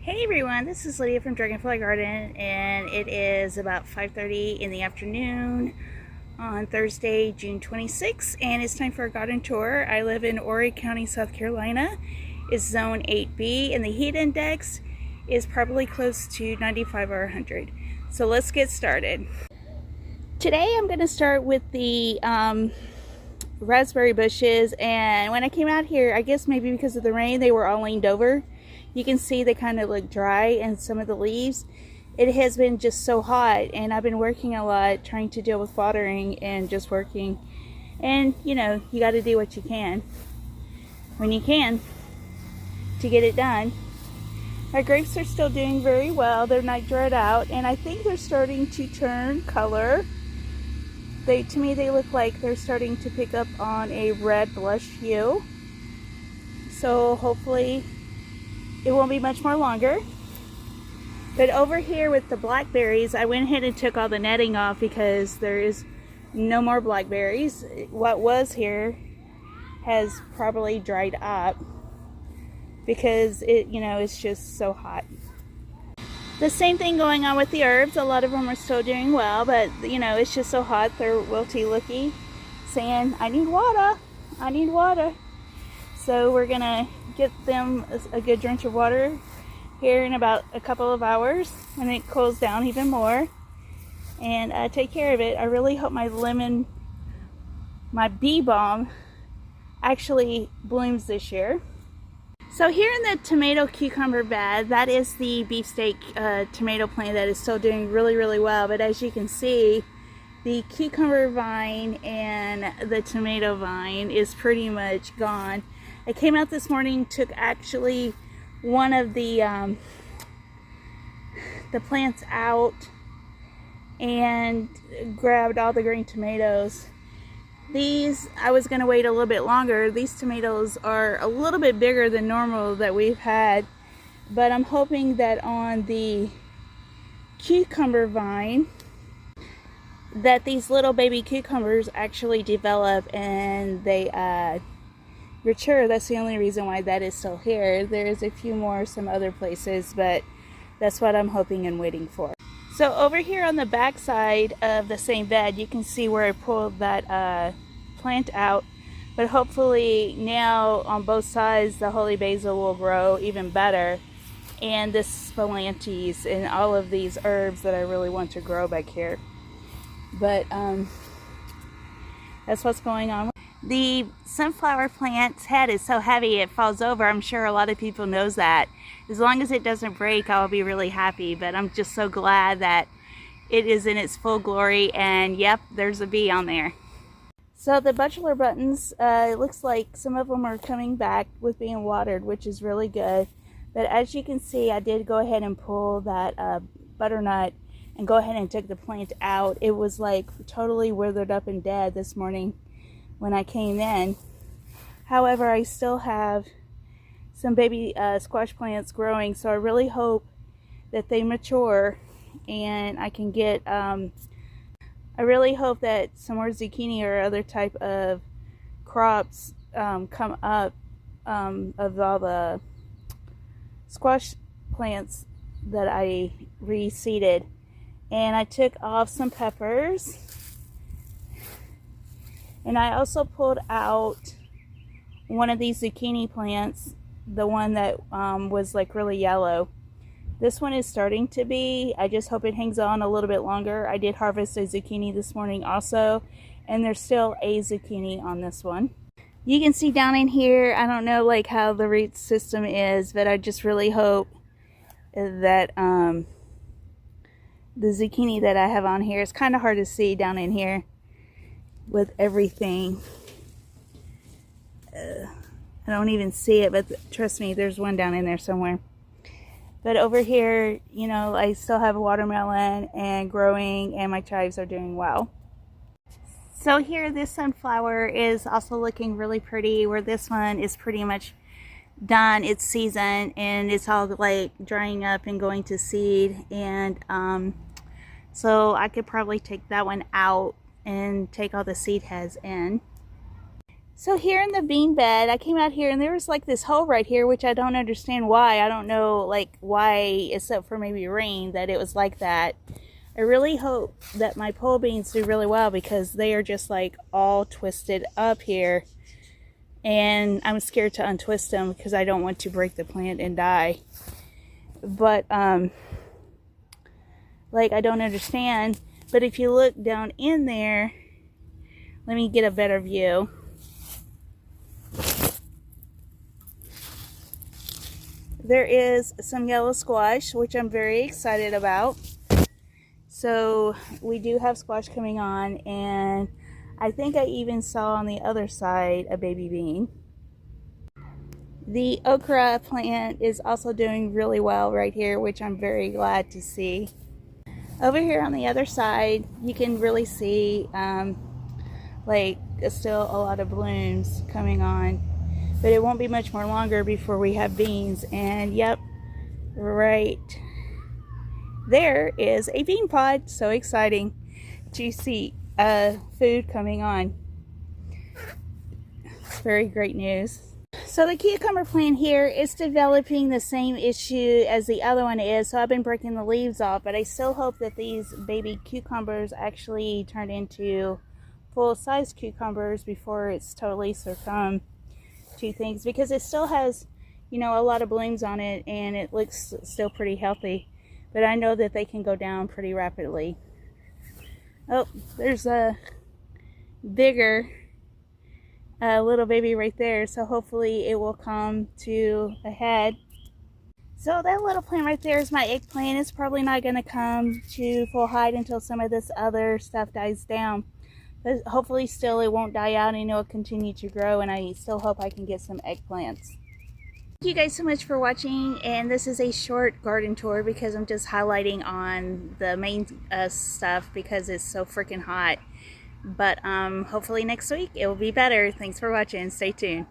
Hey everyone, this is Lydia from Dragonfly Garden, and it is about 5:30 in the afternoon on Thursday, June 26th, and it's time for a garden tour. I live in Horry County, South Carolina. It's zone 8B, and the heat index is probably close to 95 or 100. So let's get started. Today I'm going to start with the raspberry bushes, and when I came out here, I guess maybe because of the rain, they were all leaned over. You can see they kind of look dry, and some of the leaves. It has been just so hot, and I've been working a lot trying to deal with watering and just working. And you know, you got to do what you can when you can to get it done. My grapes are still doing very well. They're not dried out, and I think they're starting to turn color. To me, they look like they're starting to pick up on a red blush hue. So hopefully it won't be much more longer. But over here with the blackberries, I went ahead and took all the netting off because there is no more blackberries. What was here has probably dried up because it's just so hot. The same thing going on with the herbs. A lot of them are still doing well, but it's just so hot. They're wilty looky, saying, I need water, I need water. So we're gonna get them a good drench of water here in about a couple of hours when it cools down even more, and take care of it. I really hope my bee balm actually blooms this year. So here in the tomato cucumber bed, that is the beefsteak tomato plant that is still doing really well. But as you can see, the cucumber vine and the tomato vine is pretty much gone. I came out this morning, took actually one of the plants out and grabbed all the green tomatoes. These, I was going to wait a little bit longer. These tomatoes are a little bit bigger than normal that we've had, but I'm hoping that on the cucumber vine that these little baby cucumbers actually develop and they mature. That's the only reason why that is still here. There's a few more some other places, but that's what I'm hoping and waiting for. So over here on the back side of the same bed, you can see where I pulled that plant out, but hopefully now on both sides the holy basil will grow even better, and this spilanthes and all of these herbs that I really want to grow back here. But that's what's going on. The sunflower plant's head is so heavy it falls over. I'm sure a lot of people knows that. As long as it doesn't break, I'll be really happy. But I'm just so glad that it is in its full glory. And yep, there's a bee on there. So the bachelor buttons, it looks like some of them are coming back with being watered, which is really good. But as you can see, I did go ahead and pull that butternut and go ahead and took the plant out. It was like totally withered up and dead this morning when I came in. However, I still have some baby squash plants growing, so I really hope that they mature and I can get I really hope that some more zucchini or other type of crops come up of all the squash plants that I reseeded. And I took off some peppers, and I also pulled out one of these zucchini plants, the one that was like really yellow. This one is starting to be. I just hope it hangs on a little bit longer. I did harvest a zucchini this morning also, and there's still a zucchini on this one. You can see down in here, I don't know like how the root system is, but I just really hope that the zucchini that I have on here, it's kind of hard to see down in here with everything. I don't even see it, but trust me, there's one down in there somewhere. But over here, I still have a watermelon and growing, and my chives are doing well. So here, this sunflower is also looking really pretty, where this one is pretty much done its season, and it's all like drying up and going to seed. And so I could probably take that one out and take all the seed heads in. So here in the bean bed, I came out here and there was like this hole right here, which I don't understand why. I don't know like why, except for maybe rain, that it was like that. I really hope that my pole beans do really well because they are just like all twisted up here. And I'm scared to untwist them because I don't want to break the plant and die. But, like, I don't understand. But if you look down in there, let me get a better view. There is some yellow squash, which I'm very excited about. So we do have squash coming on, and I think I even saw on the other side a baby bean. The okra plant is also doing really well right here, which I'm very glad to see. Over here on the other side, you can really see like still a lot of blooms coming on. But it won't be much more longer before we have beans. And yep, right there is a bean pod. So exciting to see food coming on. Very great news. So the cucumber plant here is developing the same issue as the other one is. So I've been breaking the leaves off, but I still hope that these baby cucumbers actually turn into full-size cucumbers before it's totally succumbed to things, because it still has, you know, a lot of blooms on it and it looks still pretty healthy, but I know that they can go down pretty rapidly. Oh, there's a bigger little baby right there, so hopefully it will come to a head. So that little plant right there is my eggplant. It's probably not going to come to full height until some of this other stuff dies down. But hopefully still it won't die out and it'll continue to grow, and I still hope I can get some eggplants. Thank you guys so much for watching, and this is a short garden tour because I'm just highlighting on the main stuff because it's so freaking hot. But hopefully next week it will be better. Thanks for watching. Stay tuned.